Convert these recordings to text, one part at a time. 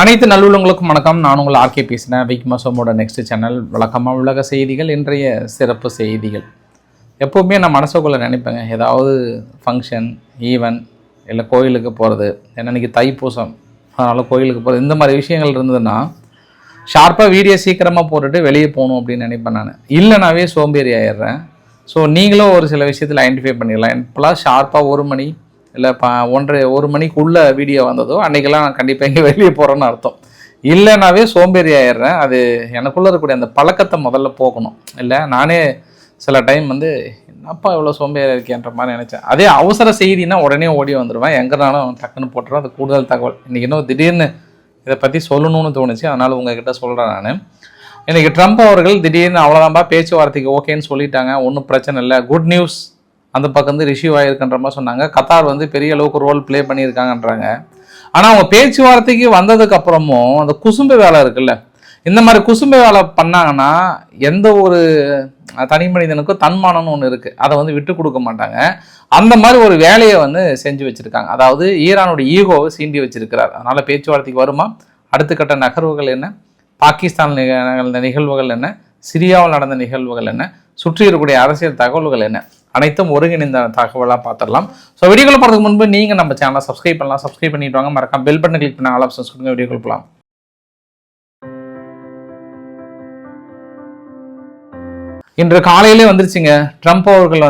அனைத்து நல்லுள்ளங்களுக்கும் வணக்கம். நான் உங்கள் ஆர்கே பேசினேன். விக்மசோமோட நெக்ஸ்ட் சேனல் வழக்கமாக உலக செய்திகள். இன்றைய சிறப்பு செய்திகள். எப்போவுமே நான் மனசுக்குள்ளே நினைப்பேங்க, ஏதாவது ஃபங்க்ஷன் ஈவென்ட் இல்லை கோயிலுக்கு போகிறது, ஏன்னா இன்றைக்கி தைப்பூசம், அதனால் கோயிலுக்கு போகிறது, இந்த மாதிரி விஷயங்கள் இருந்ததுன்னா ஷார்ப்பாக வீடியோ சீக்கிரமாக போட்டுட்டு வெளியே போகணும் அப்படின்னு நினைப்பேன் நான். இல்லைனாவே சோம்பேறி ஆயிடுறேன். ஸோ நீங்களும் ஒரு சில விஷயத்தில் ஐடென்டிஃபை பண்ணிடலாம். இப்போலாம் ஷார்ப்பாக 1 மணி இல்லை 1 மணிக்குள்ளே வீடியோ வந்ததோ அன்றைக்கெல்லாம் நான் கண்டிப்பாக இங்கே வெளியே போகிறேன்னு அர்த்தம். இல்லைனாவே சோம்பேறி ஆயிடுறேன். அது எனக்குள்ளே இருக்கக்கூடிய அந்த பழக்கத்தை முதல்ல போகணும். இல்லை நானே சில டைம் என்னப்பா இவ்வளோ சோம்பேறியாக இருக்கேன்ற மாதிரி நினச்சேன். அதே அவசர செய்தினா உடனே ஓடி வந்துடுவேன். எங்கேனாலும் டக்குன்னு போட்டுருவேன். அது கூடுதல் தகவல். இன்றைக்கி இன்னும் திடீர்னு இதை பற்றி சொல்லணும்னு தோணுச்சு, அதனால் உங்ககிட்ட சொல்கிறேன். நான் இன்றைக்கி ட்ரம்ப் அவர்கள் திடீர்னு அவ்வளோதான்பா பேச்சுவார்த்தைக்கு ஓகேன்னு சொல்லிட்டாங்க, ஒன்றும் பிரச்சனை இல்லை, குட் நியூஸ் அந்த பக்கம் ரிசீவ் ஆகிருக்குன்ற மாதிரி சொன்னாங்க. கத்தார் பெரிய அளவுக்கு ரோல் ப்ளே பண்ணியிருக்காங்கன்றாங்க. ஆனால் அவங்க பேச்சுவார்த்தைக்கு வந்ததுக்கு அப்புறமும் அந்த குசும்பு வேலை இருக்குல்ல, இந்த மாதிரி குசும்பு வேலை பண்ணாங்கன்னா எந்த ஒரு தனி மனிதனுக்கும் தன்மானம்னு ஒன்று இருக்குது, அதை விட்டு கொடுக்க மாட்டாங்க. அந்த மாதிரி ஒரு வேலையை செஞ்சு வச்சுருக்காங்க. அதாவது ஈரானுடைய ஈகோவை சீண்டி வச்சிருக்கிறார். அதனால் பேச்சுவார்த்தைக்கு வருமா, அடுத்த கட்ட நகர்வுகள் என்ன, பாகிஸ்தான் நடந்த நிகழ்வுகள் என்ன, சிரியாவில் நடந்த நிகழ்வுகள் என்ன, சுற்றி இருக்கக்கூடிய அரசியல் தகவல்கள் என்ன, அனைத்தும் ஒருங்கிணைந்த தகவலாக பார்த்துடலாம். ஸோ வீடியோக்குள்ள போகிறதுக்கு முன்பு நீங்கள் நம்ம சேனலை சப்ஸ்கிரைப் பண்ணலாம். சப்ஸ்கிரைப் பண்ணிட்டு வாங்க, மறக்காம பெல் பட்டன் கிளிக் பண்ண ஆல் ஆப்ஷன்ஸ் கொடுங்க. வீடியோக்குள்ள போகலாம். இன்று காலையிலே வந்துருச்சுங்க, ட்ரம்ப் அவர்கள்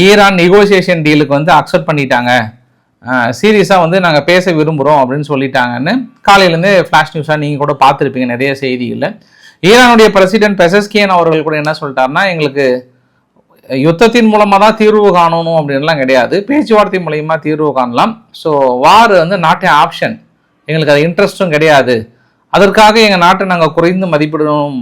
ஈரான் நெகோசியேஷன் டீலுக்கு அக்செப்ட் பண்ணிட்டாங்க, சீரியஸாக நாங்கள் பேச விரும்புகிறோம் அப்படின்னு சொல்லிட்டாங்கன்னு காலையிலேருந்து ஃப்ளாஷ் நியூஸாக நீங்கள் கூட பார்த்துருப்பீங்க நிறைய செய்திகளில். ஈரானுடைய பிரசிடென்ட் பெசஸ்கியன் அவர்கள் கூட என்ன சொல்லிட்டாருன்னா, எங்களுக்கு யுத்தத்தின் மூலமாக தான் தீர்வு காணணும் அப்படின்லாம் கிடையாது, பேச்சுவார்த்தை மூலயமா தீர்வு காணலாம். So war not A option, எங்களுக்கு அது இன்ட்ரெஸ்ட்டும் கிடையாது, அதற்காக எங்கள் நாட்டை நாங்கள் குறைந்து மதிப்பிடணும்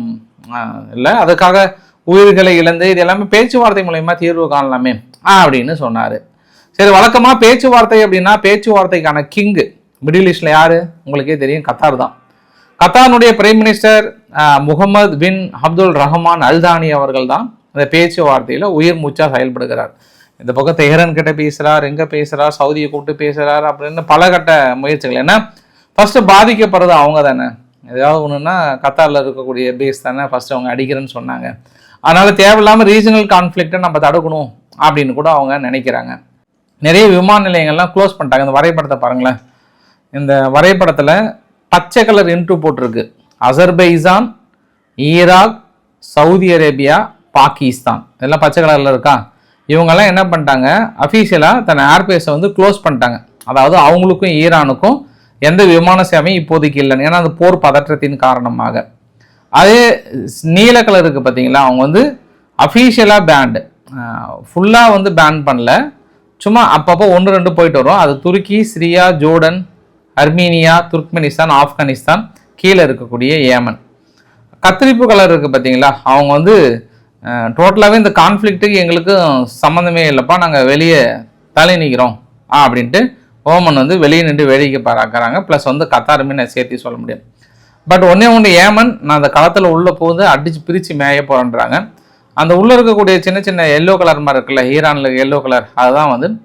இல்லை, அதுக்காக உயிர்களை இழந்து இது எல்லாமே பேச்சுவார்த்தை மூலயமா தீர்வு காணலாமே அப்படின்னு சொன்னார். சரி, வழக்கமாக பேச்சுவார்த்தை அப்படின்னா பேச்சுவார்த்தைக்கான கிங்கு மிடில் ஈஸ்டில் யார் உங்களுக்கே தெரியும், கத்தார் தான். கத்தாருடைய பிரைம் மினிஸ்டர் முகமது பின் அப்துல் ரஹ்மான் அல்தானி அவர்கள் தான் அந்த பேச்சுவார்த்தையில் உயிர் மூச்சா செயல்படுகிறார். இந்த பக்கம் தெஹ்ரான் கிட்ட பேசுகிறார், எங்கே பேசுகிறார், சவுதியை கூப்பிட்டு பேசுகிறார் அப்படின்னு பல கட்ட முயற்சிகள். ஏன்னா ஃபஸ்ட்டு பாதிக்கப்படுறது அவங்க தானே, ஏதாவது ஒன்றுன்னா கத்தாரில் இருக்கக்கூடிய பேஸ் தானே ஃபஸ்ட்டு அவங்க அடிக்கிறேன்னு சொன்னாங்க. அதனால் தேவையில்லாமல் ரீஜனல் கான்ஃப்ளிக்டை நம்ம தடுக்கணும் அப்படின்னு கூட அவங்க நினைக்கிறாங்க. நிறைய விமான நிலையங்கள்லாம் க்ளோஸ் பண்ணிட்டாங்க. இந்த வரைபடத்தை பாருங்களேன். இந்த வரைபடத்தில் பச்சை கலர் இன்ட்ரூ போட்டிருக்கு. Azerbaijan, Iraq, Saudi Arabia, Pakistan, இதெல்லாம் பச்சை கலரில் இருக்கா. இவங்கெல்லாம் என்ன பண்ணிட்டாங்க, அஃபீஷியலாக தன் ஏர்பேஸை க்ளோஸ் பண்ணிட்டாங்க. அதாவது அவங்களுக்கும் ஈரானுக்கும் எந்த விமான சேவையும் இப்போதைக்கு இல்லைன்னு, ஏன்னா அந்த போர் பதற்றத்தின் காரணமாக. அதே நீல கலர் இருக்குது பார்த்தீங்களா, அவங்க அஃபீஷியலாக பேண்டு, ஃபுல்லாக பேன் பண்ணல, சும்மா அப்பப்போ 1-2 போயிட்டு வரும். அது துருக்கி, Syria, Jordan, Armenia, Turkmenistan, Afghanistan, கீழே இருக்கக்கூடிய ஏமன். கத்திரிப்பு கலர் இருக்குது பார்த்தீங்களா, அவங்க டோட்டலாகவே இந்த கான்ஃப்ளிக்ட்டுக்கு எங்களுக்கு சம்மந்தமே இல்லைப்பா, நாங்கள் வெளியே தலை நிற்கிறோம் அப்படின்ட்டு ஓமன் வெளியே நின்று வேடிக்கை பார்க்குறாங்க. ப்ளஸ் கத்தாருமே நான் சேர்த்து சொல்ல முடியாது. பட் ஒன்று ஏமன் நான் அந்த களத்தில் உள்ளே போகுது அடித்து பிரித்து மேய போகிறேன்றாங்க. அந்த உள்ளே இருக்கக்கூடிய சின்ன சின்ன எல்லோ கலர் மாதிரி இருக்குல்ல, ஈரானில் எல்லோ கலர், அதுதான்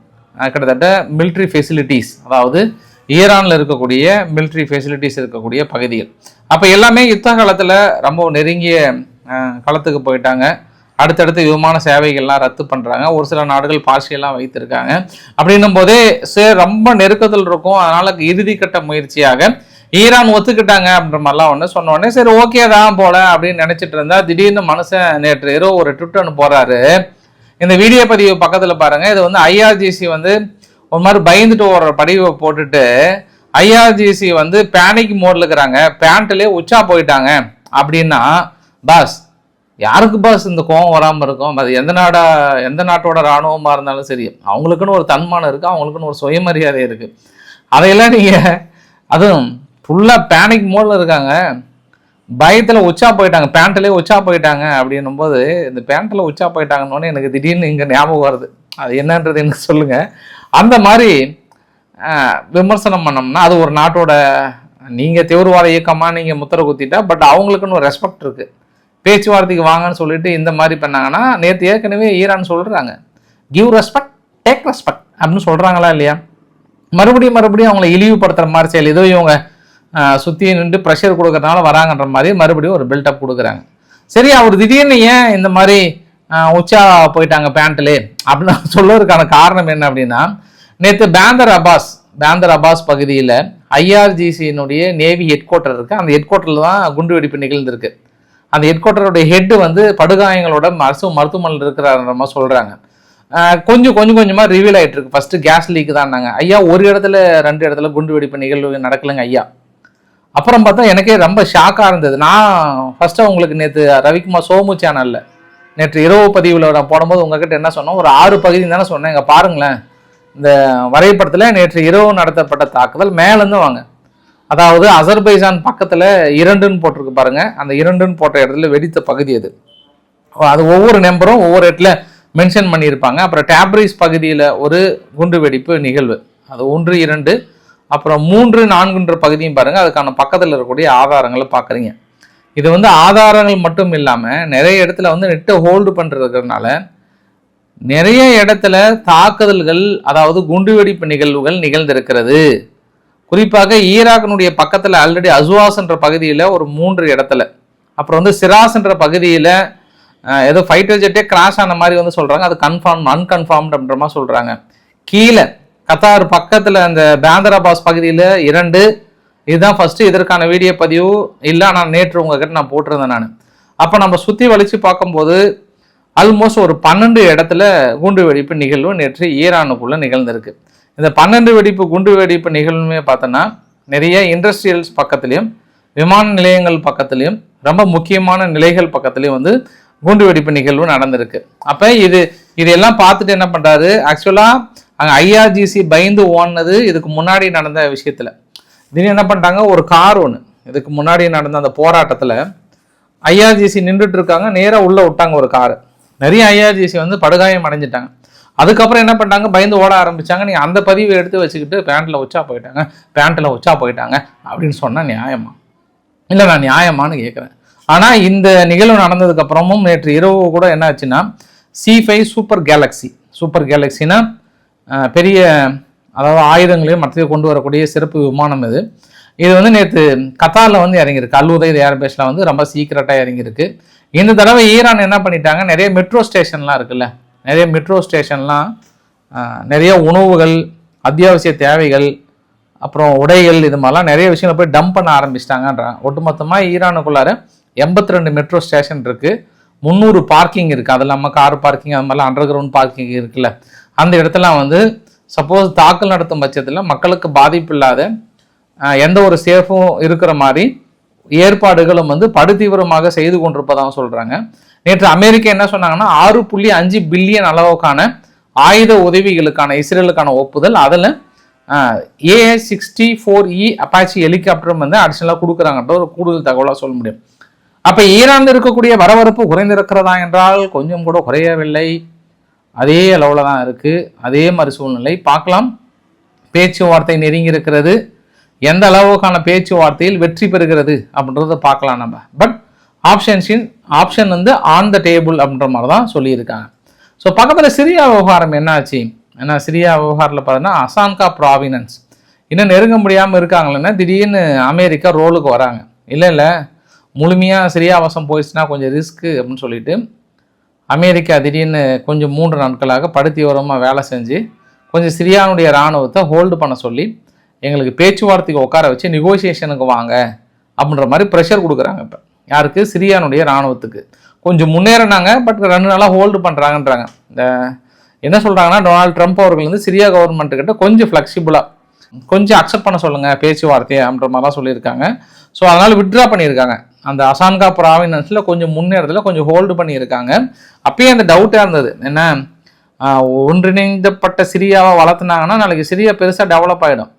கிட்டத்தட்ட மிலிட்ரி ஃபெசிலிட்டிஸ், அதாவது ஈரானில் இருக்கக்கூடிய மிலிட்ரி ஃபெசிலிட்டிஸ் இருக்கக்கூடிய பகுதிகள். அப்போ எல்லாமே யுத்த காலத்தில் ரொம்ப நெருங்கிய களத்துக்கு போயிட்டாங்க. அடுத்தடுத்து விமான சேவைகள்லாம் ரத்து பண்ணுறாங்க. ஒரு சில நாடுகள் பார்சியெல்லாம் வைத்திருக்காங்க. அப்படின்னும் போதே ரொம்ப நெருக்கத்தில் இருக்கும். அதனால் இறுதிக்கட்ட முயற்சியாக ஈரான் ஒத்துக்கிட்டாங்க அப்படின்ற மாதிரிலாம் சொன்ன உடனே சரி ஓகே தான் போல அப்படின்னு நினச்சிட்டு இருந்தா, திடீர்னு மனுஷன் நேற்று இரவு ஒரு ட்விட் ஒன்று போடுறாரு. இந்த வீடியோ பதிவு பக்கத்தில் பாருங்கள். இது ஐஆர்ஜிசி ஒரு மாதிரி பயந்துட்டு ஒரு பதிவை போட்டுட்டு, ஐஆர்ஜிசி பேனிக் மோடில் இருக்கிறாங்க, பேண்ட்லேயே உச்சா போயிட்டாங்க அப்படின்னா, பாஸ் யாருக்கு பாஸ் இந்த கோவம் வராமல் இருக்கும்? அது எந்த நாட்டோட இராணுவமாக இருந்தாலும் சரி, அவங்களுக்குன்னு ஒரு தன்மானம் இருக்குது, அவங்களுக்குன்னு ஒரு சுயமரியாதை இருக்குது. அதையெல்லாம் நீங்கள் அதுவும் ஃபுல்லாக பேனிக் மோடில் இருக்காங்க, பயத்தில் உச்சா போயிட்டாங்க, பேண்ட்லேயே உச்சா போயிட்டாங்க அப்படின்னும் போது, இந்த பேண்ட்டில் உச்சா போயிட்டாங்கன்னு எனக்கு திடீர்னு இங்கே ஞாபகம் வருது. அது என்னன்றது எனக்கு சொல்லுங்கள். அந்த மாதிரி விமர்சனம் பண்ணோம்னா அது ஒரு நாட்டோட, நீங்கள் தீவிரவாத இயக்கமாக நீங்கள் முத்திரை குத்திட்டா, பட் அவங்களுக்குன்னு ஒரு ரெஸ்பெக்ட் இருக்குது. பேச்சுவார்த்தைக்கு வாங்கன்னு சொல்லிட்டு இந்த மாதிரி பண்ணாங்கன்னா, நேற்று ஏற்கனவே ஈரான் சொல்கிறாங்க கிவ் ரெஸ்பெக்ட் டேக் ரெஸ்பெக்ட் அப்படின்னு சொல்கிறாங்களா இல்லையா? மறுபடியும் அவங்களை இழிவுபடுத்துகிற மாதிரி செயல். ஏதோ இவங்க சுற்றி நின்று ப்ரெஷர் கொடுக்கறதுனால வராங்கன்ற மாதிரி மறுபடியும் ஒரு பில்டப் கொடுக்குறாங்க. சரி, அவர் திடீர்னு ஏன் இந்த மாதிரி உச்சா போயிட்டாங்க பேண்ட்லே அப்படின்னு சொல்லுவதற்கான காரணம் என்ன அப்படின்னா, நேற்று பேந்தர் அப்பாஸ் பகுதியில் ஐஆர்ஜிசியினுடைய நேவி ஹெட் குவார்ட்டர் இருக்குது. அந்த ஹெட் குவார்ட்டரில் தான் குண்டு வெடிப்பு நிகழ்ந்திருக்கு. அந்த ஹெட் குவார்ட்டருடைய ஹெட்டு வந்து படுகாயங்களோட மருத்துவமனையில் இருக்கிறாருன்ற மாதிரி சொல்கிறாங்க. கொஞ்சமாக ரிவீல் ஆகிட்டு இருக்கு. ஃபர்ஸ்ட் கேஸ் லீக் தான்னாங்க. ஐயா ஒரு இடத்துல 2 இடத்துல குண்டு வெடிப்பு நிகழ்வு நடக்கலைங்க ஐயா. அப்புறம் பார்த்தா எனக்கே ரொம்ப ஷாக்காக இருந்தது. நான் ஃபர்ஸ்ட்டு உங்களுக்கு நேற்று ரவிக்குமார் சோமு சேனலில் நேற்று இரவு பதிவில் நான் போடும்போது உங்ககிட்ட என்ன சொன்னோம், ஒரு 6 பகுதி தானே சொன்னேன். இங்கே பாருங்களேன், இந்த வரைபடத்தில் நேற்று இரவு நடத்தப்பட்ட தாக்குதல் மேலேருந்து வாங்க. அதாவது அசர்பைஜான் பக்கத்தில் 2ன்னு போட்டிருக்கு பாருங்க. அந்த 2ன்னு போட்ட இடத்துல வெடித்த பகுதி அது ஒவ்வொரு நம்பரும் ஒவ்வொரு இடத்துல மென்ஷன் பண்ணியிருப்பாங்க. அப்புறம் டேப்ரிஸ் பகுதியில் ஒரு குண்டு வெடிப்பு நிகழ்வு, அது 1, 2, அப்புறம் 3, 4ன்ற பகுதியும் பாருங்கள். அதுக்கான பக்கத்தில் இருக்கக்கூடிய ஆதாரங்களை பார்க்குறீங்க. இது வந்து ஆதாரங்கள் மட்டும் இல்லாமல் நிறைய இடத்துல வந்து நெட்டை ஹோல்டு பண்ணுறதுனால நிறைய இடத்துல தாக்குதல்கள், அதாவது குண்டுவெடிப்பு நிகழ்வுகள் நிகழ்ந்திருக்கிறது. குறிப்பாக ஈராக்கினுடைய பக்கத்தில் ஆல்ரெடி அசுவாஸ்ன்ற பகுதியில் ஒரு 3 இடத்துல, அப்புறம் வந்து சிராஸ்ன்ற பகுதியில் ஏதோ ஃபைட்டர் ஜெட்டே கிராஷ் ஆன மாதிரி வந்து சொல்கிறாங்க. அது அன்கன்ஃபார்ம்டு அப்படின்ற மாதிரி சொல்கிறாங்க. கீழே கத்தார் பக்கத்தில் அந்த பேந்தர் அப்பாஸ் பகுதியில் 2, இதுதான் ஃபஸ்ட்டு இதற்கான வீடியோ பதிவு இல்லை. ஆனால் நேற்று உங்ககிட்ட நான் போட்டிருந்தேன் நான். அப்போ நம்ம சுற்றி வலிச்சு பார்க்கும்போது ஆல்மோஸ்ட் ஒரு 12 இடத்துல குண்டு வெடிப்பு நிகழ்வு நேற்று ஈரானுக்குள்ளே நிகழ்ந்திருக்கு. இந்த 12 வெடிப்பு குண்டு வெடிப்பு நிகழ்வுமே பார்த்தோன்னா நிறைய இண்டஸ்ட்ரியல்ஸ் பக்கத்துலேயும் விமான நிலையங்கள் பக்கத்துலேயும் ரொம்ப முக்கியமான நிலைகள் பக்கத்துலேயும் வந்து குண்டு வெடிப்பு நிகழ்வு நடந்திருக்கு. அப்போ இதெல்லாம் பார்த்துட்டு என்ன பண்ணுறாரு, ஆக்சுவலாக அங்கே ஐஆர்ஜிசி பயந்து ஓடினது இதுக்கு முன்னாடி நடந்த விஷயத்தில். திடீர்னு என்ன பண்ணிட்டாங்க, ஒரு கார் ஒன்று இதுக்கு முன்னாடி நடந்த அந்த போராட்டத்தில் ஐஆர்ஜிசி நின்றுட்டு இருக்காங்க, நேராக உள்ளே விட்டாங்க ஒரு காரு. நிறைய ஐஆர்ஜிசி வந்து படுகாயம் அடைஞ்சிட்டாங்க. அதுக்கப்புறம் என்ன பண்ணிட்டாங்க, பயந்து ஓட ஆரம்பித்தாங்க. நீங்கள் அந்த பதிவை எடுத்து வச்சுக்கிட்டு பேண்ட்டில் உச்சா போயிட்டாங்க அப்படின்னு சொன்னால் நியாயமா? இல்லை, நான் நியாயமானு கேட்குறேன். ஆனால் இந்த நிகழ்வு நடந்ததுக்கப்புறமும் நேற்று இரவு கூட என்ன ஆச்சுன்னா, C5 சூப்பர் கேலக்ஸினா பெரிய, அதாவது ஆயுதங்களையும் மற்றதையும் கொண்டு வரக்கூடிய சிறப்பு விமானம் இது வந்து நேற்று கத்தாரில் வந்து இறங்கியிருக்கு. அல் உதைத் ஏர்பேஸில் வந்து ரொம்ப சீக்கிரட்டாக இறங்கியிருக்கு. இந்த தடவை ஈரான் என்ன பண்ணிட்டாங்க, நிறைய மெட்ரோ ஸ்டேஷன்லாம் இருக்குல்ல, நிறைய மெட்ரோ ஸ்டேஷன்லாம் நிறைய உணவுகள், அத்தியாவசிய தேவைகள், அப்புறம் உடைகள், இது மாதிரிலாம் நிறைய விஷயங்களை போய் டம்ப் பண்ண ஆரம்பிச்சிட்டாங்கன்றாங்க. ஒட்டுமொத்தமாக ஈரானுக்குள்ளார 82 மெட்ரோ ஸ்டேஷன் இருக்குது, 300 பார்க்கிங் இருக்குது. அது இல்லாமல் கார் பார்க்கிங், அது மாதிரிலாம் அண்டர் கிரவுண்ட் பார்க்கிங் இருக்குல்ல. அந்த இடத்துலாம் வந்து சப்போஸ் தாக்கல் நடத்தும் பட்சத்தில் மக்களுக்கு பாதிப்பு இல்லாத எந்த ஒரு சேஃபும் இருக்கிற மாதிரி ஏற்பாடுகளும் வந்து படுதீவிரமாக செய்து கொண்டிருப்பதாக சொல்கிறாங்க. நேற்று அமெரிக்கா என்ன சொன்னாங்கன்னா, 6.5 பில்லியன் அளவுக்கான ஆயுத உதவிகளுக்கான இஸ்ரேலுக்கான ஒப்புதல், அதில் AH-64E அப்பாச்சி ஹெலிகாப்டரும் வந்து அடிஷனலாக கொடுக்குறாங்கன்ற ஒரு கூடுதல் தகவலாக சொல்ல முடியும். அப்போ ஈரானில் இருக்கக்கூடிய வரவரப்பு குறைந்திருக்கிறதா என்றால் கொஞ்சம் கூட குறையவில்லை, அதே அளவில் தான் இருக்குது. அதே மாதிரி சூழ்நிலை பார்க்கலாம். பேச்சுவார்த்தை நெருங்கி இருக்கிறது. எந்த அளவுக்கான பேச்சுவார்த்தையில் வெற்றி பெறுகிறது அப்படின்றத பார்க்கலாம் நம்ம. பட் ஆப்ஷன் வந்து ஆன் த டேபிள் அப்படின்ற மாதிரி தான் சொல்லியிருக்காங்க. ஸோ பக்கத்தில் சிரியா விவகாரம் என்ன ஆச்சு? ஏன்னா சிரியா விவகாரத்தில் பார்த்தீங்கன்னா அசான்கா ப்ராவினன்ஸ் இன்னும் நெருங்க முடியாமல் இருக்காங்களேன்னா திடீர்னு அமெரிக்கா ரோலுக்கு வராங்க. இல்லை முழுமையாக சிரியா வசம் போயிடுச்சுன்னா கொஞ்சம் ரிஸ்க்கு அப்படின்னு சொல்லிட்டு அமெரிக்கா திடீர்னு கொஞ்சம் 3 நாட்களாக படுத்தீவிரமாக வேலை செஞ்சு கொஞ்சம் சிரியானுடைய இராணுவத்தை ஹோல்டு பண்ண சொல்லி எங்களுக்கு பேச்சுவார்த்தைக்கு உட்கார வச்சு நெகோசியேஷனுக்கு வாங்க அப்படின்ற மாதிரி ப்ரெஷர் கொடுக்குறாங்க. இப்போ யாருக்கு? சிரியானுடைய இராணுவத்துக்கு. கொஞ்சம் முன்னேறினாங்க, பட் 2 நாளாக ஹோல்டு பண்ணுறாங்கன்றாங்க. இந்த என்ன சொல்கிறாங்கன்னா, டொனால்டு ட்ரம்ப் அவர்கள் வந்து சிரியா கவர்மெண்ட்டுக்கிட்ட கொஞ்சம் ஃப்ளெக்சிபிளாக கொஞ்சம் அக்செப்ட் பண்ண சொல்லுங்கள் பேச்சுவார்த்தையை அப்படின்ற மாதிரிலாம் சொல்லியிருக்காங்க. ஸோ அதனால் விட்ரா பண்ணியிருக்காங்க. அந்த அசான்கா ப்ராவினன்ஸில் கொஞ்சம் முன்னேறதில் கொஞ்சம் ஹோல்டு பண்ணியிருக்காங்க. அப்பயே அந்த டவுட்டாக இருந்தது, என்ன ஒன்றிணைந்தப்பட்ட சிரியாவை வளர்த்துனாங்கன்னா நாளைக்கு சிரியா பெருசாக டெவலப் ஆகிடும்.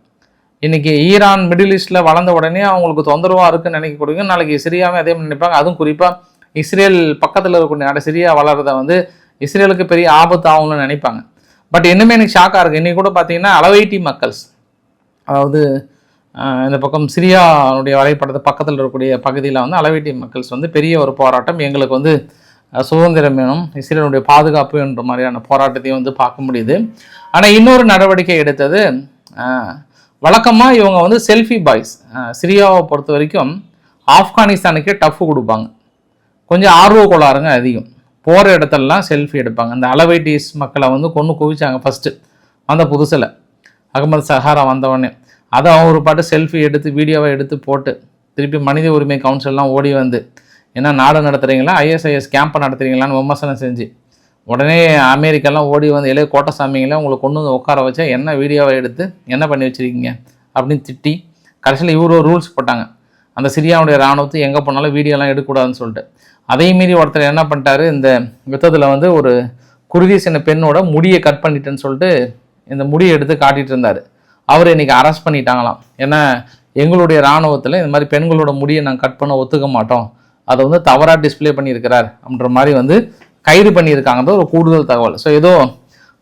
இன்றைக்கி ஈரான் மிடில் ஈஸ்டில் வளர்ந்த உடனே அவங்களுக்கு தொந்தரவாக இருக்குன்னு நினைக்கக்கூடிய நாளைக்கு சிரியாவே அதே நினைப்பாங்க. அதுவும் குறிப்பாக இஸ்ரேல் பக்கத்தில் இருக்கக்கூடிய நாடு சிரியா வளர்றத வந்து இஸ்ரேலுக்கு பெரிய ஆபத்து ஆகும்னு நினைப்பாங்க. பட் இன்னுமே எனக்கு ஷாக்காக இருக்குது. இன்றைக்கி கூட பார்த்தீங்கன்னா அலவைட்டி மக்கள்ஸ், அதாவது இந்த பக்கம் சிரியாவுடைய வரைபடத்தை பக்கத்தில் இருக்கக்கூடிய பகுதியில் வந்து அலவைட்டி மக்கள்ஸ் வந்து பெரிய ஒரு போராட்டம், எங்களுக்கு வந்து சுதந்திரம் வேணும், இஸ்ரேலுடைய பாதுகாப்பு என்ற மாதிரியான போராட்டத்தையும் வந்து பார்க்க முடியுது. ஆனால் இன்னொரு நடவடிக்கை எடுத்தது வழக்கமாக இவங்க வந்து செல்ஃபி பாய்ஸ். சிரியாவை பொறுத்த வரைக்கும் ஆப்கானிஸ்தானுக்கே டஃப் கொடுப்பாங்க. கொஞ்சம் ஆர்வ கோளாறுங்க அதிகம். போகிற இடத்துலலாம் செல்ஃபி எடுப்பாங்க. அந்த அலவைட்டீஸ் மக்களை வந்து கொண்டு குவிச்சாங்க ஃபஸ்ட்டு வந்த புதுசில், அகமது சஹாரா வந்தவொடனே. அதை ஒரு பாட்டு செல்ஃபி எடுத்து வீடியோவை எடுத்து போட்டு திருப்பி மனித உரிமை கவுன்சில்லாம் ஓடி வந்து என்ன நாடு நடத்துகிறீங்களா, ஐஎஸ்ஐஎஸ் கேம்பை நடத்துகிறீங்களான்னு விமர்சனம் செஞ்சு உடனே அமெரிக்காலாம் ஓடி வந்து எல்லாம் கோட்டசாமிங்களே உங்களை கொண்டு வந்து உட்கார வச்சா என்ன வீடியோவை எடுத்து என்ன பண்ணி வச்சுருக்கீங்க அப்படின்னு திட்டி கடைசியில் இவரு ரூல்ஸ் போட்டாங்க. அந்த சிரியாவுடைய இராணுவத்தை எங்கே போனாலும் வீடியோலாம் எடுக்கக்கூடாதுன்னு சொல்லிட்டு. அதே மீறி ஒருத்தர் என்ன பண்ணிட்டாரு, இந்த யுத்தத்தில் வந்து ஒரு குருதி சின்ன பெண்ணோட முடியை கட் பண்ணிட்டேன்னு சொல்லிட்டு இந்த முடியை எடுத்து காட்டிகிட்டு இருந்தார். அவர் இன்றைக்கி அரெஸ்ட் பண்ணிட்டாங்களாம். ஏன்னா எங்களுடைய இராணுவத்தில் இந்த மாதிரி பெண்களோட முடியை நாங்கள் கட் பண்ண ஒத்துக்க மாட்டோம், அதை வந்து தவறாக டிஸ்பிளே பண்ணியிருக்கிறார் அப்படின்ற மாதிரி வந்து கைது பண்ணியிருக்காங்கன்றது ஒரு கூடுதல் தகவல். ஸோ ஏதோ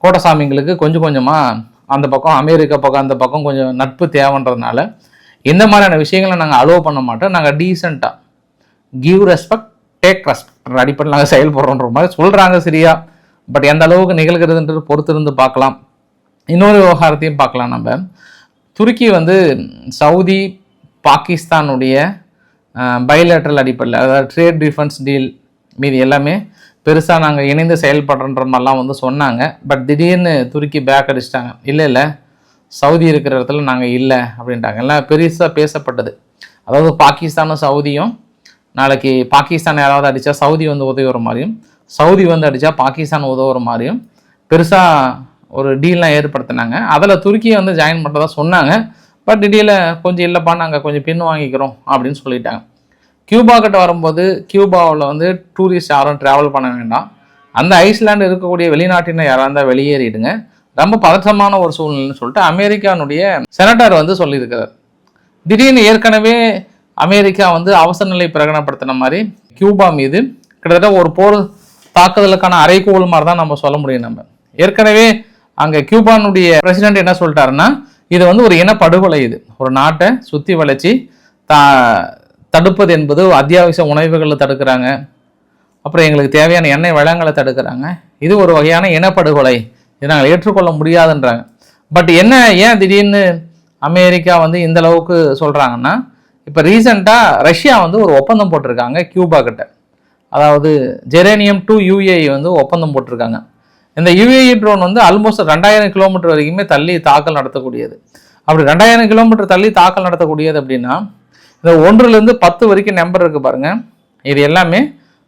கோட்டசாமிங்களுக்கு கொஞ்சம் கொஞ்சமாக அந்த பக்கம் அமெரிக்கா பக்கம் அந்த பக்கம் கொஞ்சம் நட்பு தேவைன்றதுனால இந்த மாதிரியான விஷயங்களை நாங்கள் அலோவ் பண்ண மாட்டோம், நாங்கள் டீசெண்டாக கிவ் ரெஸ்பெக்ட் டேக் ரெஸ்பெக்ட் அடிப்படையில் நாங்கள் செயல்படுறோன்ற மாதிரி சொல்கிறாங்க சிரியா. பட் எந்த அளவுக்கு நிகழ்கிறதுன்றது பொறுத்திருந்து பார்க்கலாம். இன்னொரு விவகாரத்தையும் பார்க்கலாம். நம்ம துருக்கி வந்து சவுதி பாகிஸ்தானுடைய பைலேட்ரல் அடிப்படையில், அதாவது ட்ரேட் டிஃபென்ஸ் டீல் மீது எல்லாமே பெருசாக நாங்கள் இணைந்து செயல்படுறன்ற மாதிரிலாம் வந்து சொன்னாங்க. பட் திடீர்னு துருக்கி பேக் அடிச்சிட்டாங்க. இல்லை சவுதி இருக்கிற இடத்துல நாங்கள் இல்லை அப்படின்ட்டாங்க. எல்லாம் பெருசாக பேசப்பட்டது. அதாவது பாகிஸ்தானும் சவுதியும் நாளைக்கு பாகிஸ்தான் யாராவது அடித்தா சவுதி வந்து உதவுற மாதிரியும், சவுதி வந்து அடித்தா பாகிஸ்தான் உதவுற மாதிரியும் பெருசாக ஒரு டீல்லாம் ஏற்படுத்தினாங்க. அதில் துருக்கியை வந்து ஜாயின் பண்ணுறதா சொன்னாங்க. பட் திடீரில் கொஞ்சம் இல்லைப்பா நாங்கள் கொஞ்சம் பின் வாங்கிக்கிறோம் அப்படின்னு சொல்லிட்டாங்க. கியூபா கிட்ட வரும்போது கியூபாவில் வந்து டூரிஸ்ட் யாரும் ட்ராவல் பண்ண வேண்டாம், அந்த ஐஸ்லாண்டு இருக்கக்கூடிய வெளிநாட்டினர் யாராக இருந்தால் வெளியேறிடுங்க, ரொம்ப பதற்றமான ஒரு சூழ்நிலைன்னு சொல்லிட்டு அமெரிக்கானுடைய செனட்டர் வந்து சொல்லியிருக்கிறார். திடீர்னு ஏற்கனவே அமெரிக்கா வந்து அவசர நிலை பிரகடனப்படுத்தின மாதிரி கியூபா மீது கிட்டத்தட்ட ஒரு போர் தாக்குதலுக்கான அறைகூவல் மாதிரி தான் நம்ம சொல்ல முடியும். நம்ம ஏற்கனவே அங்கே கியூபானுடைய பிரசிடென்ட் என்ன சொல்லிட்டாருன்னா, இது வந்து ஒரு இனப்படுகொலை, இது ஒரு நாட்டை சுற்றி வளைச்சி தடுப்பது என்பது அத்தியாவசிய உணவுகளை தடுக்கிறாங்க, அப்புறம் எங்களுக்கு தேவையான எண்ணெய் வளங்களை தடுக்கிறாங்க, இது ஒரு வகையான இனப்படுகொலை, இதை நாங்கள் ஏற்றுக்கொள்ள முடியாதுன்றாங்க. பட் ஏன் திடீர்னு அமெரிக்கா வந்து இந்த அளவுக்கு சொல்கிறாங்கன்னா, இப்போ ரீசெண்டாக ரஷ்யா வந்து ஒரு ஒப்பந்தம் போட்டிருக்காங்க கியூபா கிட்ட. அதாவது ஜெரேனியம் டு யுஏஇ வந்து ஒப்பந்தம் போட்டிருக்காங்க. இந்த யுஏஇ ட்ரோன் வந்து ஆல்மோஸ்ட் 2000 கிலோமீட்டர் வரைக்குமே தள்ளி தாக்கல் நடத்தக்கூடியது. அப்படி 2000 கிலோமீட்டர் தள்ளி தாக்கல் நடத்தக்கூடியது அப்படின்னா இந்த 1லேருந்து 10 வரைக்கும் நம்பர் இருக்குது பாருங்கள். இது எல்லாமே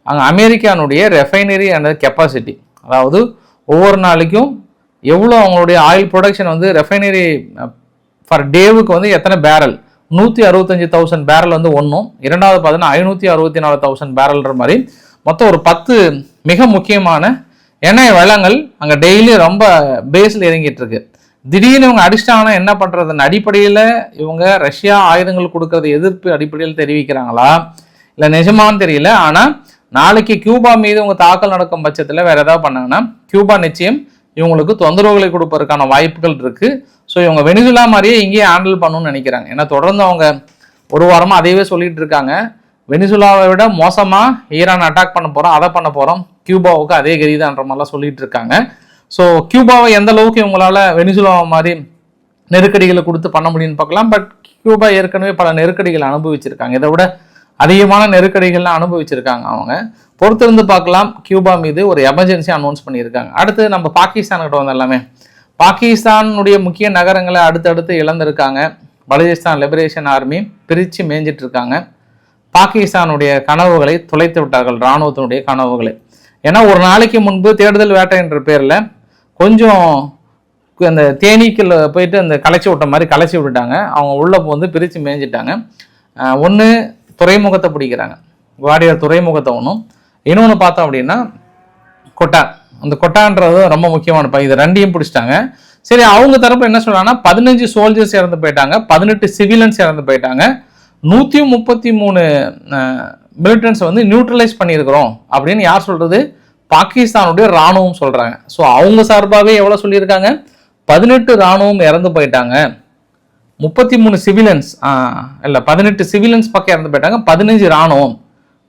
அங்கே அமெரிக்கானுடைய ரெஃபைனரி அண்ட் கெப்பாசிட்டி, அதாவது ஒவ்வொரு நாளைக்கும் எவ்வளோ அவங்களுடைய ஆயில் ப்ரொடக்ஷன் வந்து ரெஃபைனரி ஃபார் டேவுக்கு வந்து எத்தனை பேரல், 165,000 பேரல் வந்து ஒன்றும், இரண்டாவது பார்த்தீங்கன்னா 564,000 பேரல்ன்ற மாதிரி மொத்தம் ஒரு 10 மிக முக்கியமான எண்ணெய் வளங்கள் அங்கே டெய்லி ரொம்ப பேஸில் இறங்கிட்டு இருக்கு. திடீர்னு இவங்க அடிச்சிட்டாங்கன்னா என்ன பண்ணுறதுன்னு அடிப்படையில் இவங்க ரஷ்யா ஆயுதங்கள் கொடுக்கறது எதிர்ப்பு அடிப்படையில் தெரிவிக்கிறாங்களா இல்லை நிஜமானு தெரியல. ஆனால் நாளைக்கு கியூபா மீது இவங்க தாக்கல் நடக்கும் பட்சத்தில் வேற ஏதாவது பண்ணாங்கன்னா கியூபா நிச்சயம் இவங்களுக்கு தொந்தரவுகளை கொடுப்பதற்கான வாய்ப்புகள் இருக்கு. ஸோ இவங்க வெனிசுலா மாதிரியே இங்கேயே ஹேண்டில் பண்ணணும்னு நினைக்கிறாங்க. ஏன்னா தொடர்ந்து அவங்க ஒரு வாரமாக அதையவே சொல்லிட்டு இருக்காங்க, வெனிசுலாவை விட மோசமாக ஈரான் அட்டாக் பண்ண போகிறோம், அதை பண்ண போகிறோம், கியூபாவுக்கு அதே கதிதான்ற மாதிரிலாம் சொல்லிட்டு இருக்காங்க. ஸோ கியூபாவை எந்த அளவுக்கு இவங்களால வெனிசுலாவை மாதிரி நெருக்கடிகளை கொடுத்து பண்ண முடியும்னு பார்க்கலாம். பட் கியூபா ஏற்கனவே பல நெருக்கடிகளை அனுபவிச்சிருக்காங்க, இதை விட அதிகமான நெருக்கடிகள்லாம் அனுபவிச்சிருக்காங்க. அவங்க பொறுத்திருந்து பார்க்கலாம். கியூபா மீது ஒரு எமர்ஜென்சி அனௌன்ஸ் பண்ணியிருக்காங்க. அடுத்து நம்ம பாகிஸ்தான்கிட்ட வந்து எல்லாமே பாகிஸ்தானுடைய முக்கிய நகரங்களை அடுத்தடுத்து இழந்திருக்காங்க. பலுசிஸ்தான் லிபரேஷன் ஆர்மி பிரித்து மேய்ஞ்சிட்டு இருக்காங்க. பாகிஸ்தானுடைய கனவுகளை தொலைத்து விட்டார்கள், இராணுவத்தினுடைய கனவுகளை. ஏன்னா ஒரு நாளைக்கு முன்பு தேடுதல் வேட்டை என்ற பேரில் கொஞ்சம் அந்த தேனீக்கில் போயிட்டு அந்த கலைச்சி விட்ட மாதிரி கலைச்சி விட்டுட்டாங்க. அவங்க உள்ள வந்து பிரித்து மேய்ஞ்சிட்டாங்க. ஒன்று துறைமுகத்தை பிடிக்கிறாங்க, குவாடியர் துறைமுகத்தை ஒன்றும், இன்னொன்று பார்த்தோம் அப்படின்னா கொட்டா. அந்த கொட்டான்றது ரொம்ப முக்கியமான இது ரெண்டையும் பிடிச்சிட்டாங்க. சரி, அவங்க தரப்பு என்ன சொல்றாங்கன்னா 15 சோல்ஜர்ஸ் இறந்து போயிட்டாங்க, 18 சிவிலியன்ஸ் இறந்து போயிட்டாங்க, 133 மிலிட்டன்ஸ் வந்து நியூட்ரலைஸ் பண்ணியிருக்கிறோம் அப்படின்னு யார் சொல்றது? பாகிஸ்தானுடைய இராணுவம் சொல்றாங்க. ஸோ அவங்க சார்பாகவே எவ்வளோ சொல்லியிருக்காங்க? 18 இராணுவம் இறந்து போயிட்டாங்க, 33 சிவிலியன்ஸ் இல்லை 18 சிவிலியன்ஸ் பக்கம் இறந்து போயிட்டாங்க, 15 இராணுவம்,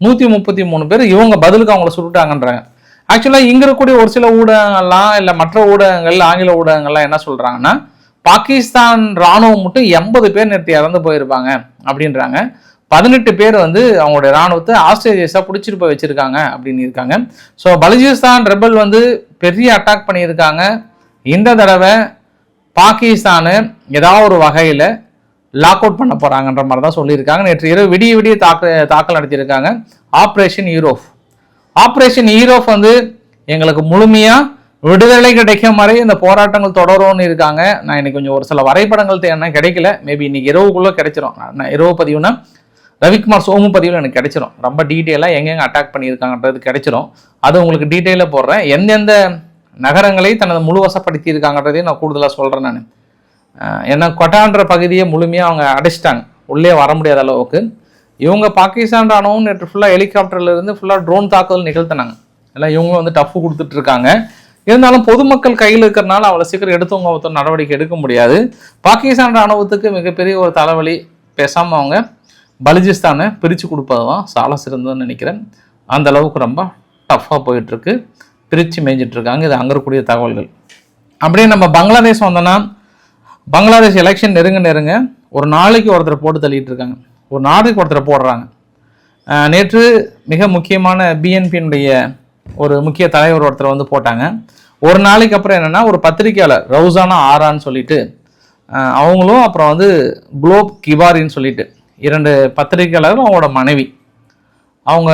133 பேர் இவங்க பதிலுக்கு அவங்கள சுட்டுட்டாங்கன்றாங்க. ஆக்சுவலாக இங்கே இருக்கக்கூடிய ஒரு சில ஊடகங்கள்லாம் இல்லை மற்ற ஊடகங்கள் ஆங்கில ஊடகங்கள்லாம் என்ன சொல்கிறாங்கன்னா பாகிஸ்தான் ராணுவம் மட்டும் 80 பேர் நேற்று இறந்து போயிருப்பாங்க அப்படின்றாங்க. 18 பேர் வந்து அவங்களுடைய ராணுவத்தை ஆஸ்திரேலியஸா பிடிச்சிட்டு போய் வச்சிருக்காங்க அப்படின்னு இருக்காங்க. ஸோ பலுச்சிஸ்தான் ரெபல் வந்து பெரிய அட்டாக் பண்ணியிருக்காங்க. இந்த தடவை பாகிஸ்தானு ஏதாவது ஒரு வகையில் லாக் அவுட் பண்ண போறாங்கன்ற மாதிரி தான் சொல்லியிருக்காங்க. நேற்று இரவு விடிய தாக்கல் நடத்தியிருக்காங்க. ஆப்ரேஷன் ஈரோப் வந்து எங்களுக்கு முழுமையா விடுதலை கிடைக்கும் வரை இந்த போராட்டங்கள் தொடரும்னு இருக்காங்க. நான் இன்னைக்கு கொஞ்சம் ஒரு சில வரைபடங்கள் என்ன கிடைக்கல, மேபி இன்னைக்கு இரவுக்குள்ள கிடைச்சிரும். நான் இரவு பதிவுனா ரவிக்குமார் சோமு பதிவில் எனக்கு கிடைச்சிரும். ரொம்ப டீட்டெயிலாக எங்கெங்க அட்டாக் பண்ணியிருக்காங்கன்றது கிடைச்சிரும். அது உங்களுக்கு டீட்டெயிலாக போடுறேன். எந்தெந்த நகரங்களை தனது முழு வசப்படுத்தி இருக்காங்கன்றதையும் நான் கூடுதலாக சொல்கிறேன். நான் ஏன்னா கொட்டான்ற பகுதியை முழுமையாக அவங்க அடைச்சிட்டாங்க, உள்ளே வர முடியாத அளவுக்கு. இவங்க பாகிஸ்தான் ராணுவம் நேற்று ஃபுல்லாக ஹெலிகாப்டர்ல இருந்து ஃபுல்லாக ட்ரோன் தாக்குதல் நிகழ்த்தினாங்க. எல்லாம் இவங்களும் வந்து டஃப் கொடுத்துட்டு இருக்காங்க. இருந்தாலும் பொதுமக்கள் கையில் இருக்கிறனால அவ்வளோ சீக்கிரம் எடுத்தவங்க நடவடிக்கை எடுக்க முடியாது. பாகிஸ்தான் ராணுவத்துக்கு மிகப்பெரிய ஒரு தலைவலி, பேசாமல் அவங்க பலுச்சிஸ்தானை பிரித்து கொடுப்பது தான் சால சிறந்ததுன்னு நினைக்கிறேன். அந்த அளவுக்கு ரொம்ப டஃப்பாக போயிட்டுருக்கு, பிரித்து மேய்ஞ்சிட்ருக்காங்க. இது அங்கே இருக்கக்கூடிய தகவல்கள். அப்படியே நம்ம பங்களாதேஷ் வந்தோன்னா, பங்களாதேஷ் எலெக்ஷன் நெருங்க ஒரு நாளைக்கு ஒருத்தரை போட்டு தள்ளிட்டு இருக்காங்க, ஒரு நாளைக்கு ஒருத்தரை போடுறாங்க. நேற்று மிக முக்கியமான பிஎன்பியினுடைய ஒரு முக்கிய தலைவர் ஒருத்தரை வந்து போட்டாங்க. ஒரு நாளைக்கு அப்புறம் என்னென்னா, ஒரு பத்திரிகையாளர் ரவுசானா ஆரான்னு சொல்லிட்டு அவங்களும், அப்புறம் வந்து குலோப் கிபாரின்னு சொல்லிட்டு 2 பத்திரிகையாளரும் அவங்களோட அவங்க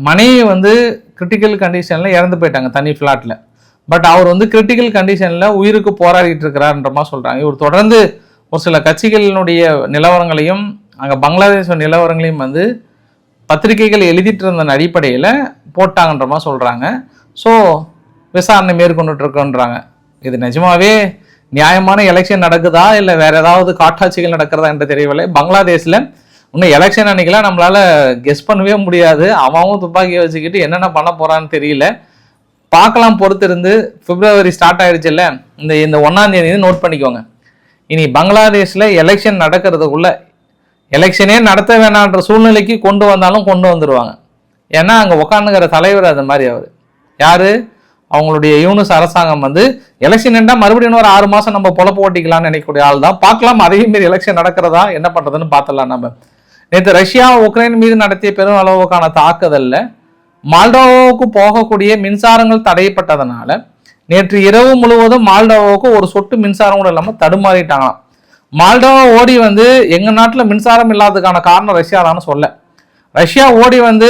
மனைவி வந்து கிரிட்டிக்கல் கண்டிஷனில் இறந்து போயிட்டாங்க தனி ஃப்ளாட்டில். பட் அவர் வந்து கிரிட்டிக்கல் கண்டிஷனில் உயிருக்கு போராடிட்டு இருக்கிறார்ன்ற மாதிரி சொல்கிறாங்க. இவர் தொடர்ந்து ஒரு சில கட்சிகளினுடைய நிலவரங்களையும் அங்கே பங்களாதேஷ் நிலவரங்களையும் வந்து பத்திரிகைகள் எழுதிட்டு இருந்த அடிப்படையில் போட்டாங்கன்ற மாதிரி சொல்கிறாங்க. ஸோ விசாரணை மேற்கொண்டுட்டு இருக்கோன்றாங்க. இது நிஜமாவே நியாயமான எலெக்ஷன் நடக்குதா இல்லை வேற ஏதாவது காட்டாட்சிகள் நடக்கிறதா என்று தெரியவில்லை. பங்களாதேஷில் இன்னும் எலெக்ஷன் அன்னைக்கெல்லாம் நம்மளால கெஸ் பண்ணவே முடியாது. அவன் துப்பாக்கியை வச்சுக்கிட்டு என்னென்ன பண்ண போறான்னு தெரியல. பார்க்கலாம், பொறுத்து இருந்து. பிப்ரவரி ஸ்டார்ட் ஆயிடுச்சுல்ல, இந்த 1ஆம் தேதி நோட் பண்ணிக்கோங்க. இனி பங்களாதேஷில் எலெக்ஷன் நடக்கிறதுக்குள்ள எலெக்ஷனே நடத்த வேணான்ற சூழ்நிலைக்கு கொண்டு வந்தாலும் கொண்டு வந்துடுவாங்க. ஏன்னா அங்கே உட்காந்துக்கிற தலைவர் அது மாதிரி. அவர் யாரு? அவங்களுடைய யூனுஸ் அரசாங்கம் வந்து எலெக்ஷன் என்றால் மறுபடியும் ஒரு 6 மாதம் நம்ம பொழப்பு ஓட்டிக்கலாம்னு நினைக்கக்கூடிய ஆள் தான். பார்க்கலாம், அதையும் மீறி எலெக்ஷன் நடக்கிறதா என்ன பண்ணுறதுன்னு பார்த்துடலாம். நம்ம நேற்று ரஷ்யா உக்ரைன் மீது நடத்திய பெரும் அளவுக்கான தாக்குதல்ல மால்டோவாவுக்கு போகக்கூடிய மின்சாரங்கள் தடைப்பட்டதனால நேற்று இரவு முழுவதும் மால்டோவாவுக்கு ஒரு சொட்டு மின்சாரம் கூட இல்லாமல் தடுமாறிட்டாங்களாம். மால்டோவா ஓடி வந்து எங்கள் நாட்டில் மின்சாரம் இல்லாததுக்கான காரணம் ரஷ்யா தானே சொல்ல. ரஷ்யா ஓடி வந்து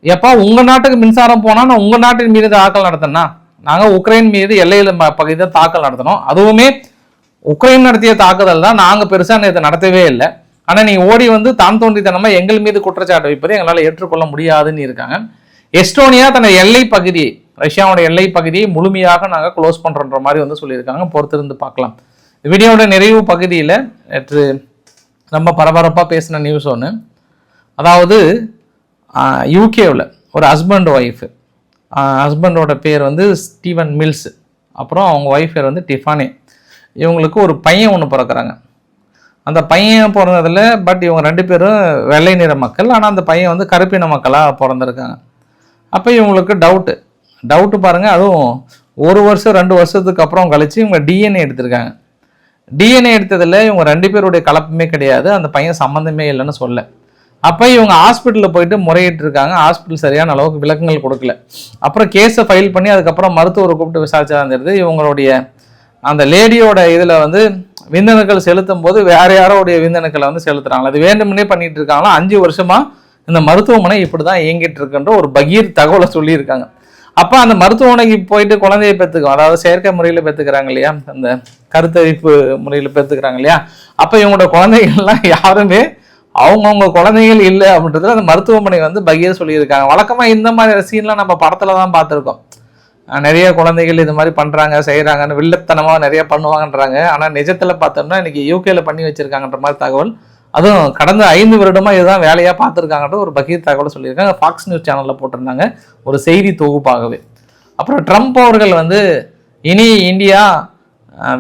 எப்போ உங்கள் நாட்டுக்கு மின்சாரம் போனால் நான் உங்கள் நாட்டின் மீது தாக்கல் நடத்தினா, நாங்கள் உக்ரைன் மீது எல்லையில் பகுதியில் தாக்கல் நடத்தினோம். அதுவுமே உக்ரைன் நடத்திய தாக்குதல் தான், நாங்கள் பெருசாக நேற்று நடத்தவே இல்லை. ஆனால் நீங்கள் ஓடி வந்து தான் தோன்றித்தனமாக எங்கள் மீது குற்றச்சாட்டு வைப்பதை எங்களால் ஏற்றுக்கொள்ள முடியாதுன்னு இருக்காங்க. எஸ்டோனியா தன்னை எல்லை பகுதியை, ரஷ்யாவோட எல்லை பகுதியை முழுமையாக நாங்கள் க்ளோஸ் பண்ணுறன்ற மாதிரி வந்து சொல்லியிருக்காங்க. பொறுத்திருந்து பார்க்கலாம். வீடியோட நிறைவு பகுதியில் நேற்று ரொம்ப பரபரப்பாக பேசின நியூஸ் ஒன்று. அதாவது யூகேவில் ஒரு ஹஸ்பண்ட் ஒய்ஃபு, ஹஸ்பண்டோட பேர் வந்து ஸ்டீவன் மில்ஸ், அப்புறம் அவங்க ஒய்ஃப் பேர் வந்து டிஃபானே. இவங்களுக்கு ஒரு பையன் ஒன்று பிறக்கிறாங்க. அந்த பையன் பிறந்ததில் பட் இவங்க 2 பேரும் வெள்ளை நிற மக்கள், ஆனால் அந்த பையன் வந்து கருப்பின மக்களாக பிறந்திருக்காங்க. அப்போ இவங்களுக்கு டவுட்டு பாருங்கள். அதுவும் 1 வருஷம் 2 வருஷத்துக்கு அப்புறம் கழித்து இவங்க டிஎன்ஏ எடுத்திருக்காங்க. டிஎன்ஏ எடுத்ததில் இவங்க 2 பேருடைய கலப்புமே கிடையாது, அந்த பையன் சம்மந்தமே இல்லைன்னு சொல்ல. அப்போ இவங்க ஹாஸ்பிட்டலில் போயிட்டு முறையிட்டு இருக்காங்க. ஹாஸ்பிட்டல் சரியான அளவுக்கு விளக்கங்கள் கொடுக்கல. அப்புறம் கேஸை ஃபைல் பண்ணி அதுக்கப்புறம் மருத்துவரை கூப்பிட்டு விசாரிச்சா இருந்தது. இவங்களுடைய அந்த லேடியோட இதில் வந்து விந்தணுக்கள் செலுத்தும் போது வேற யாரோடைய விந்தணுக்களை வந்து செலுத்துறாங்க. அது வேண்டும்னே பண்ணிட்டு இருக்காங்களா. 5 வருஷமா இந்த மருத்துவமனை இப்படி தான் இயங்கிட்டு இருக்குன்ற ஒரு பகீர் தகவலை சொல்லியிருக்காங்க. அப்போ அந்த மருத்துவமனைக்கு போயிட்டு குழந்தையை பெற்றுக்கும், அதாவது செயற்கை முறையில் பெற்றுக்கிறாங்க இல்லையா, அந்த கருத்தரிப்பு முறையில் பெற்றுக்கிறாங்க இல்லையா. அப்போ இவங்களோட குழந்தைகள்லாம் யாருமே அவங்கவுங்க குழந்தைகள் இல்லை அப்படின்றதுல அந்த மருத்துவமனை வந்து பகீர் சொல்லியிருக்காங்க. வழக்கமாக இந்த மாதிரி சீன்லாம் நம்ம படத்தில் தான் பார்த்துருக்கோம். நிறைய குழந்தைகள் இது மாதிரி பண்ணுறாங்க செய்கிறாங்கன்னு வில்லத்தனமாக நிறைய பண்ணுவாங்கன்றாங்க. ஆனால் நிஜத்தில் பார்த்தோம்னா இன்னைக்கு யூகேல பண்ணி வச்சிருக்காங்கன்ற மாதிரி தகவல். அதுவும் கடந்த 5 வருடமாக இதுதான் வேலையாக பார்த்துருக்காங்கன்ற ஒரு பகீர் தகவல் சொல்லியிருக்காங்க. ஃபாக்ஸ் நியூஸ் சேனலில் போட்டிருந்தாங்க ஒரு செய்தி தொகுப்பாகவே. அப்புறம் ட்ரம்ப் அவர்கள் வந்து இனி இந்தியா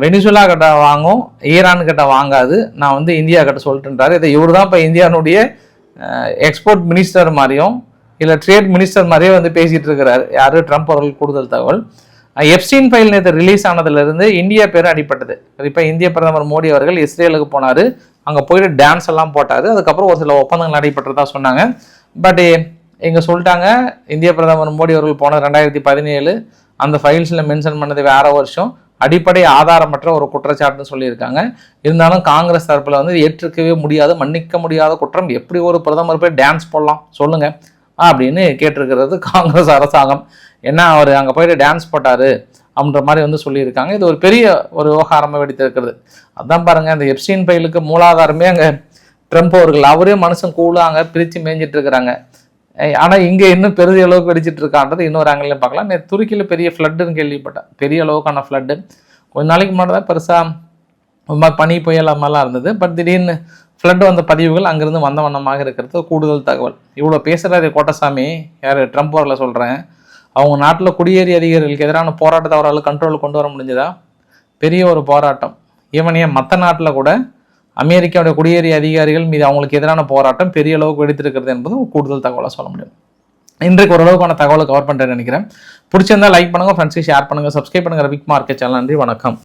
வெனிசுலா கிட்ட வாங்கும், ஈரான் கிட்ட வாங்காது, நான் வந்து இந்தியா கிட்ட சொல்லிட்டுன்றாரு. இதை இவர் தான் இப்போ இந்தியானுடைய எக்ஸ்போர்ட் மினிஸ்டர் மாதிரியும் இல்லை ட்ரேட் மினிஸ்டர் மாதிரியே வந்து பேசிகிட்டு இருக்கிறாரு. யார்? ட்ரம்ப் அவர்கள். கூடுதல் தகவல், எப்ஸ்டீன் ஃபைல் நேற்று ரிலீஸ் ஆனதுலேருந்து இந்தியா பேர் அடிப்பட்டது. இப்போ இந்திய பிரதமர் மோடி அவர்கள் இஸ்ரேலுக்கு போனார், அங்கே போயிட்டு டான்ஸ் எல்லாம் போட்டார். அதுக்கப்புறம் ஒரு சில ஒப்பந்தங்கள் அடிபட்டதா சொன்னாங்க. பட் இங்கே சொல்லிட்டாங்க, இந்திய பிரதமர் மோடி அவர்கள் போன 2017 அந்த ஃபைல்ஸில் மென்ஷன் பண்ணது வேற வருஷம், அடிப்படை ஆதாரமற்ற ஒரு குற்றச்சாட்டுன்னு சொல்லியிருக்காங்க. இருந்தாலும் காங்கிரஸ் தரப்பில் வந்து ஏற்றுக்கவே முடியாத, மன்னிக்க முடியாத குற்றம், எப்படி ஒரு பிரதமர் போய் டான்ஸ் போடலாம் சொல்லுங்க அப்படின்னு கேட்டிருக்கிறது காங்கிரஸ் அரசாங்கம். ஏன்னா அவர் அங்கே போயிட்டு டான்ஸ் போட்டார் அப்படின்ற மாதிரி வந்து சொல்லியிருக்காங்க. இது ஒரு பெரிய ஒரு விவகாரமாக வெடித்திருக்கிறது. அதான் பாருங்கள், இந்த எப்ஸ்டீன் ஃபைலுக்கு மூலாதாரமே அங்கே ட்ரம்ப் அவர்கள். அவரே மனுஷன் கூலாங்க பிரித்து மேய்ஞ்சிட்டு இருக்கிறாங்க. ஆனால் இங்கே இன்னும் பெரிய அளவுக்கு வெடிச்சிட்டு இருக்கான்றது இன்னொரு ஆங்கிலையும் பார்க்கலாம். துருக்கியில் பெரிய ஃப்ளட்டுன்னு கேள்விப்பட்டேன், பெரிய அளவுக்கான ஃப்ளட்டு. கொஞ்ச நாளைக்கு முன்னாடி தான் பெருசாக பனி புயல் அது மாதிரிலாம் இருந்தது. பட் திடீர்னு ஃப்ளட் வந்த பதிவுகள் அங்கேருந்து வந்த வண்ணமாக இருக்கிறது கூடுதல் தகவல். இவ்வளோ பேசுகிறாரு கோட்டசாமி, யார் ட்ரம்ப் அவர்களை சொல்கிறேன். அவங்க நாட்டில் குடியேறி அதிகாரிகளுக்கு எதிரான போராட்டத்தை அவரால் கண்ட்ரோல் கொண்டு வர முடிஞ்சதா? பெரிய ஒரு போராட்டம். ஈவன் ஏன் மற்ற நாட்டில் கூட அமெரிக்காவுடைய குடியேறிய அதிகாரிகள் மீது அவங்களுக்கு எதிரான போராட்டம் பெரிய அளவுக்கு வெடித்திருக்கிறது என்பது கூடுதல் தகவலாக சொல்ல முடியும். இன்றைக்கு ஓரளவுக்கான தகவலை கவர் பண்ணுறேன்னு நினைக்கிறேன். பிடிச்சிருந்தா லைக் பண்ணுங்கள், ஃப்ரெண்ட்ஸுக்கு ஷேர் பண்ணுங்கள், சப்ஸ்கிரைப் பண்ணுங்கள். ரவிக் மார்க்கெட் சேனல். நன்றி, வணக்கம்.